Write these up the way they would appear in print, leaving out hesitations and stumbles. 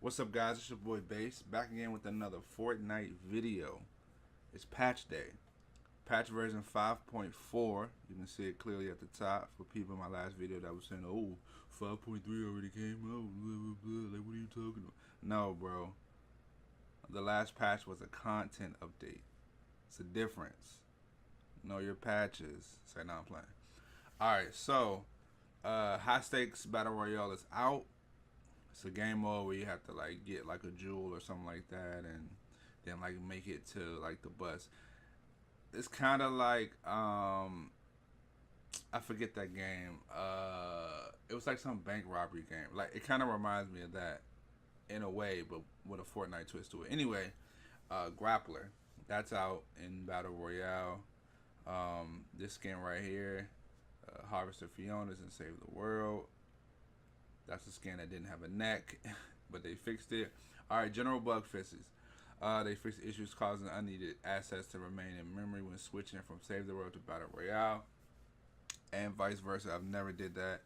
What's up, guys? It's your boy Bass, back again with another Fortnite video. It's patch day. Patch version 5.4. You can see it clearly at the top for people in my last video that was saying, oh, 5.3 already came out, blah, blah, blah. Like, what are you talking about? No, bro. The last patch was a content update. It's a difference. Know your patches. Say, no, I'm playing. Alright, so, High Stakes Battle Royale is out. It's a game mode where you have to like get like a jewel or something like that, and then like make it to like the bus. It's kind of like I forget that game. It was like some bank robbery game. Like it kind of reminds me of that in a way, but with a Fortnite twist to it. Anyway, Grappler, that's out in Battle Royale. This skin right here, Harvester Fiona's and Save the World. That's a skin that didn't have a neck, but they fixed it. Alright, general bug fixes. They fixed issues causing unneeded assets to remain in memory when switching from Save the World to Battle Royale, and vice versa. I've never did that.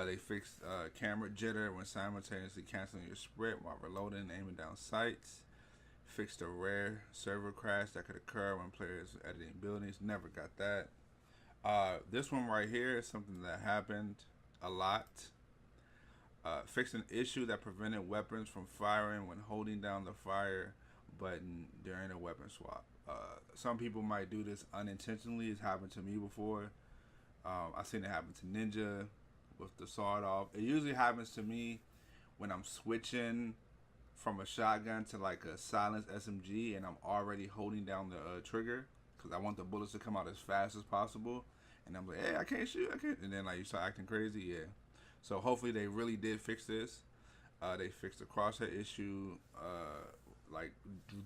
They fixed camera jitter when simultaneously canceling your sprint while reloading and aiming down sights. Fixed a rare server crash that could occur when players editing buildings. Never got that. This one right here is something that happened a lot. Fixed an issue that prevented weapons from firing when holding down the fire button during a weapon swap. Some people might do this unintentionally. It's happened to me before. I've seen it happen to Ninja with the sawed off. It usually happens to me when I'm switching from a shotgun to like a silenced SMG and I'm already holding down the trigger because I want the bullets to come out as fast as possible. And I'm like, hey, I can't shoot, I can't. And then like you start acting crazy, yeah. So hopefully they really did fix this. They fixed the crosshair issue, like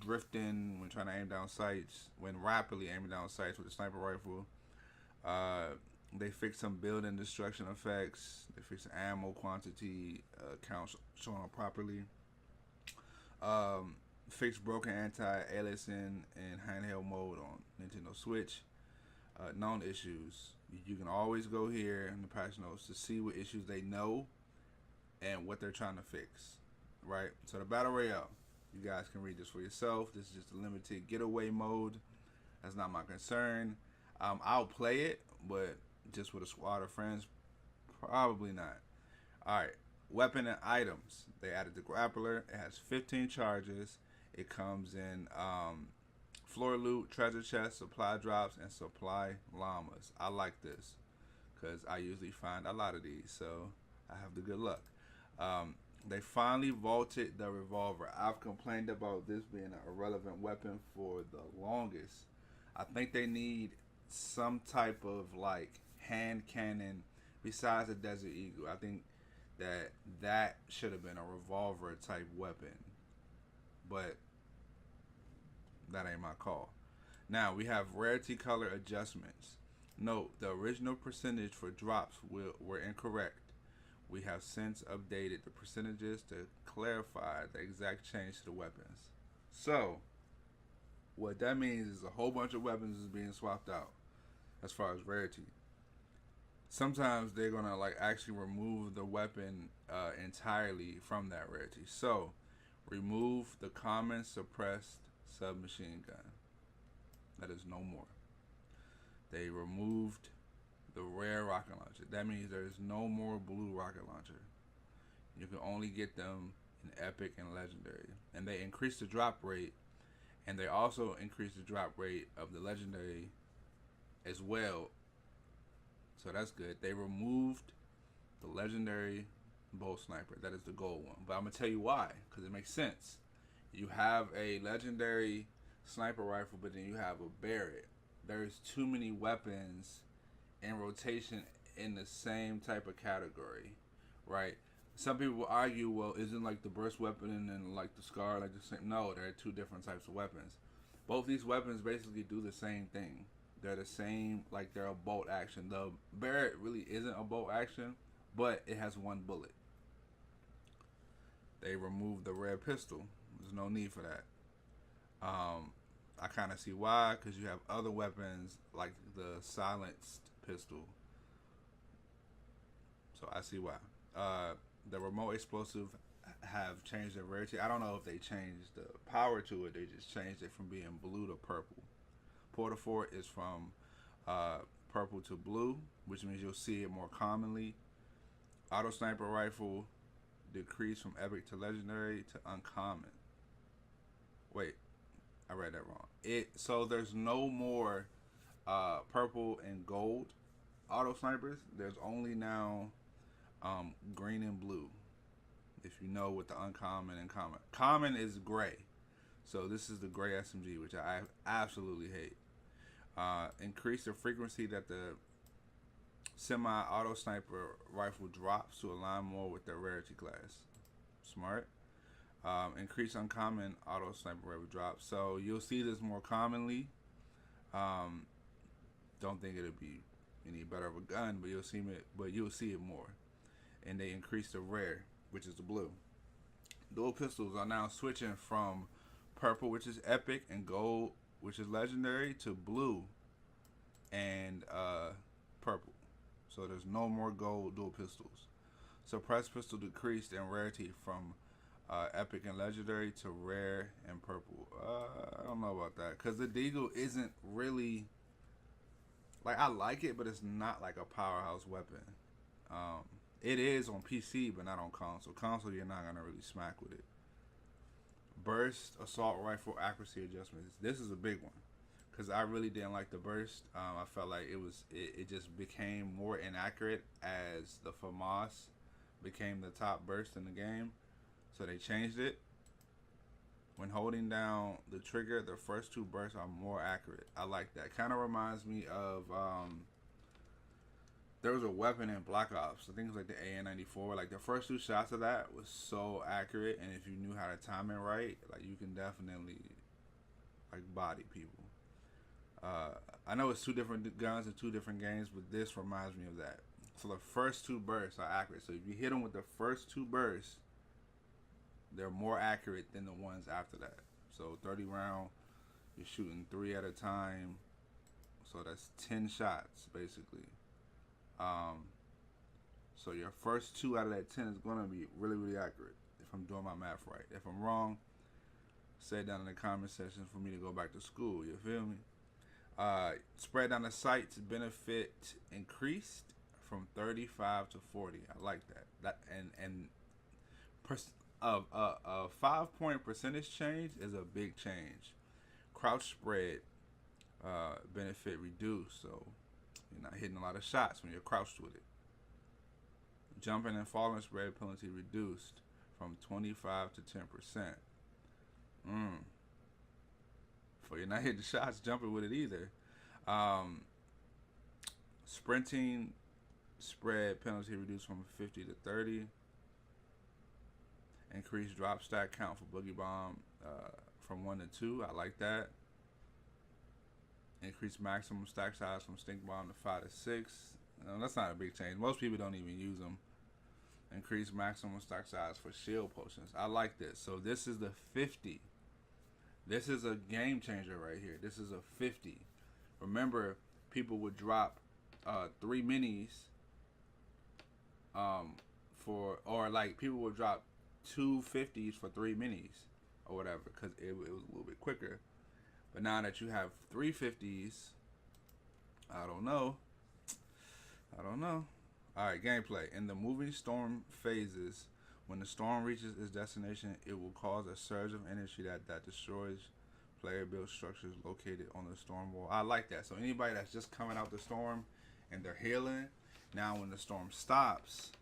drifting when trying to aim down sights, when rapidly aiming down sights with a sniper rifle. They fixed some building destruction effects. They fixed ammo quantity count showing up properly. Fixed broken anti-aliasing in handheld mode on Nintendo Switch. Known issues. You can always go here in the patch notes to see what issues they know and what they're trying to fix, right? So the Battle Royale, you guys can read this for yourself. This is just a limited getaway mode. That's not my concern. I'll play it, but just with a squad of friends, probably not. All right, weapon and items. They added the grappler. It has 15 charges. It comes in floor loot, treasure chest, supply drops, and supply llamas. I like this because I usually find a lot of these, so I have the good luck. They finally vaulted the revolver. I've complained about this being an irrelevant weapon for the longest. I think they need some type of like hand cannon besides the Desert Eagle. I think that should have been a revolver type weapon, but that ain't my call. Now we have rarity color adjustments. Note the original percentage for drops were incorrect. We have since updated the percentages to clarify the exact change to the weapons. So what that means is a whole bunch of weapons is being swapped out as far as rarity. Sometimes they're gonna like actually remove the weapon entirely from that rarity. So remove the common suppressed submachine gun. That is no more. They removed the rare rocket launcher. That means there is no more blue rocket launcher. You can only get them in epic and legendary. And they increased the drop rate, and they also increased the drop rate of the legendary as well. So that's good. They removed the legendary bow sniper. That is the gold one. But I'm gonna tell you why, because it makes sense. You have a legendary sniper rifle, but then you have a Barrett. There's too many weapons in rotation in the same type of category, right? Some people will argue, well, isn't like the burst weapon and then like the Scar like the same? No, they're two different types of weapons. Both these weapons basically do the same thing. They're the same, like they're a bolt action. The Barrett really isn't a bolt action, but it has one bullet. They removed the rare pistol. There's no need for that. I kind of see why, because you have other weapons like the silenced pistol. So I see why. The remote explosive have changed their rarity. I don't know if they changed the power to it. They just changed it from being blue to purple. Porta Fort is from uh, purple to blue, which means you'll see it more commonly. Auto sniper rifle decreased from epic to legendary to uncommon. Wait, I read that wrong. So there's no more purple and gold auto snipers. There's only now green and blue. If you know what the uncommon and common. Common is gray. So this is the gray SMG, which I absolutely hate. Increase the frequency that the semi-auto sniper rifle drops to align more with their rarity class. Smart. Increase uncommon auto sniper rifle drop. So you'll see this more commonly. Don't think it'll be any better of a gun, but you'll see it more. And they increase the rare, which is the blue. Dual pistols are now switching from purple, which is epic, and gold, which is legendary, to blue and purple. So there's no more gold dual pistols. Suppressed pistol decreased in rarity from epic and legendary to rare and purple. I don't know about that, because the Deagle isn't really, like, I like it, but it's not like a powerhouse weapon. It is on PC, but not on console. Console, you're not gonna really smack with it. Burst assault rifle accuracy adjustments. This is a big one, because I really didn't like the burst. I felt like it just became more inaccurate as the FAMAS became the top burst in the game. So they changed it. When holding down the trigger, the first two bursts are more accurate. I like that. Kind of reminds me of there was a weapon in Black Ops. I think it was like the AN-94. Like the first two shots of that was so accurate, and if you knew how to time it right, like you can definitely like body people. I know it's two different guns and two different games, but this reminds me of that. So the first two bursts are accurate. So if you hit them with the first two bursts, they're more accurate than the ones after that. So 30 round, you're shooting 3 at a time. So that's 10 shots basically. So your first 2 out of that 10 is gonna be really, really accurate if I'm doing my math right. If I'm wrong, say it down in the comment section for me to go back to school. You feel me? Spread down the sights benefit increased from 35 to 40. I like that. A 5-point percentage change is a big change. Crouch spread benefit reduced, so you're not hitting a lot of shots when you're crouched with it. Jumping and falling spread penalty reduced from 25 to 10%. So you're not hitting shots jumping with it either. Sprinting spread penalty reduced from 50 to 30. Increased drop stack count for Boogie Bomb from 1 to 2. I like that. Increased maximum stack size from Stink Bomb to 5 to 6. That's not a big change. Most people don't even use them. Increased maximum stack size for shield potions. I like this. So this is the 50. This is a game changer right here. This is a 50. Remember, people would drop 3 minis or like people would drop 2 50s for 3 minis or whatever, because it was a little bit quicker. But now that you have 3 50s, I don't know. Alright, gameplay. In the moving storm phases, when the storm reaches its destination, it will cause a surge of energy that destroys player-built structures located on the storm wall. I like that. So anybody that's just coming out the storm and they're healing, now when the storm stops,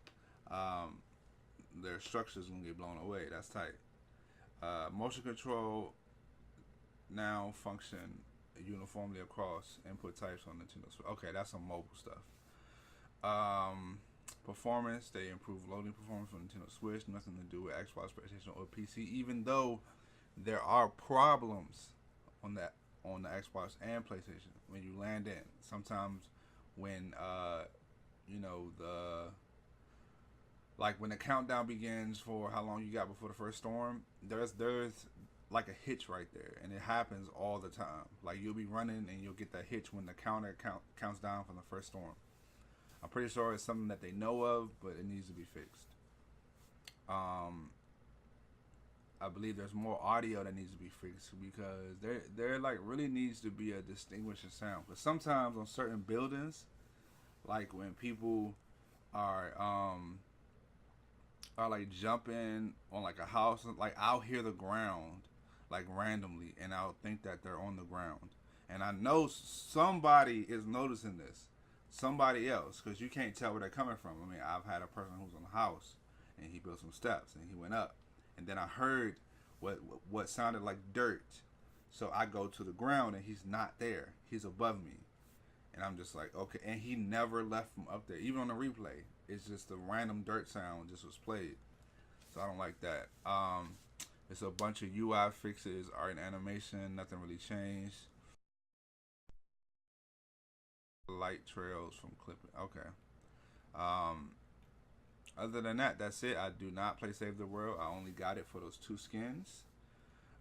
their structure's gonna get blown away. That's tight. Motion control now function uniformly across input types on Nintendo Switch. Okay, that's some mobile stuff. Performance, they improve loading performance for Nintendo Switch. Nothing to do with Xbox, PlayStation, or PC. Even though there are problems on the Xbox and PlayStation when you land in. Sometimes when when the countdown begins for how long you got before the first storm, there's like a hitch right there, and it happens all the time. Like you'll be running and you'll get that hitch when the counter counts down from the first storm. I'm pretty sure it's something that they know of, but it needs to be fixed. I believe there's more audio that needs to be fixed because there like really needs to be a distinguishing sound. But sometimes on certain buildings, like when people are like jumping on like a house, like I'll hear the ground like randomly, and I'll think that they're on the ground, and I know somebody is noticing this, somebody else, because you can't tell where they're coming from. I mean, I've had a person who's on the house, and he built some steps, and he went up, and then I heard what sounded like dirt, so I go to the ground, and he's not there. He's above me, and I'm just like, okay. And he never left from up there, even on the replay. It's just the random dirt sound just was played, so I don't like that. It's a bunch of UI fixes, art and animation. Nothing really changed. Light trails from clipping. Okay. Um, Other than that, that's it. I do not play Save the World. I only got it for those 2 skins.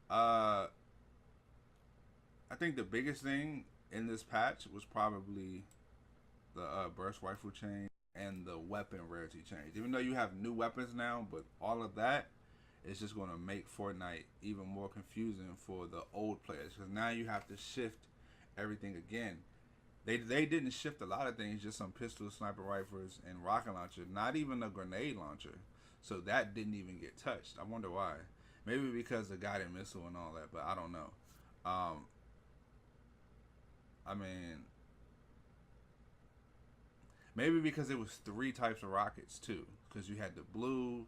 Uh, I think the biggest thing in this patch was probably the burst rifle change and the weapon rarity change. Even though you have new weapons now, but all of that is just going to make Fortnite even more confusing for the old players, because now you have to shift everything again. They didn't shift a lot of things, just some pistol, sniper rifles, and rocket launcher. Not even a grenade launcher. So that didn't even get touched. I wonder why. Maybe because the guided missile and all that, but I don't know. I mean, maybe because it was 3 types of rockets too, because you had the blue,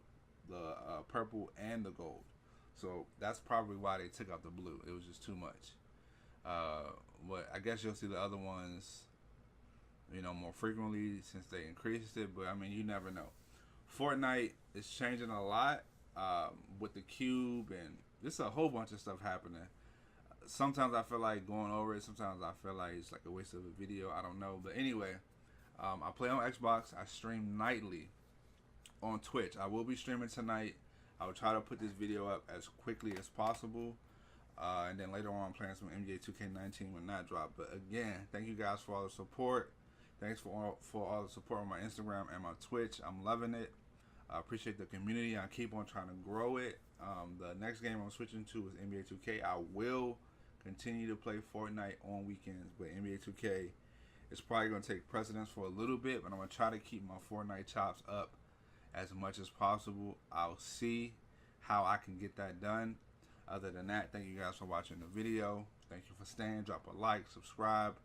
the purple, and the gold. So that's probably why they took out the blue. It was just too much. But I guess you'll see the other ones, more frequently since they increased it. But I mean, you never know. Fortnite is changing a lot with the cube, and there's a whole bunch of stuff happening. Sometimes I feel like going over it. Sometimes I feel like it's like a waste of a video. I don't know. But anyway, I play on Xbox. I stream nightly on Twitch. I will be streaming tonight. I will try to put this video up as quickly as possible. And then later on, I'm playing some NBA 2K19 when that drop. But again, thank you guys for all the support. Thanks for all the support on my Instagram and my Twitch. I'm loving it. I appreciate the community. I keep on trying to grow it. The next game I'm switching to is NBA 2K. I will continue to play Fortnite on weekends, but NBA 2K is probably going to take precedence for a little bit. But I'm going to try to keep my Fortnite chops up as much as possible. I'll see how I can get that done. Other than that, thank you guys for watching the video. Thank you for staying. Drop a like, subscribe,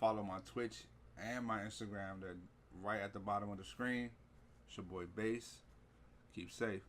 follow my Twitch and my Instagram. They're right at the bottom of the screen. It's your boy Bass. Keep safe.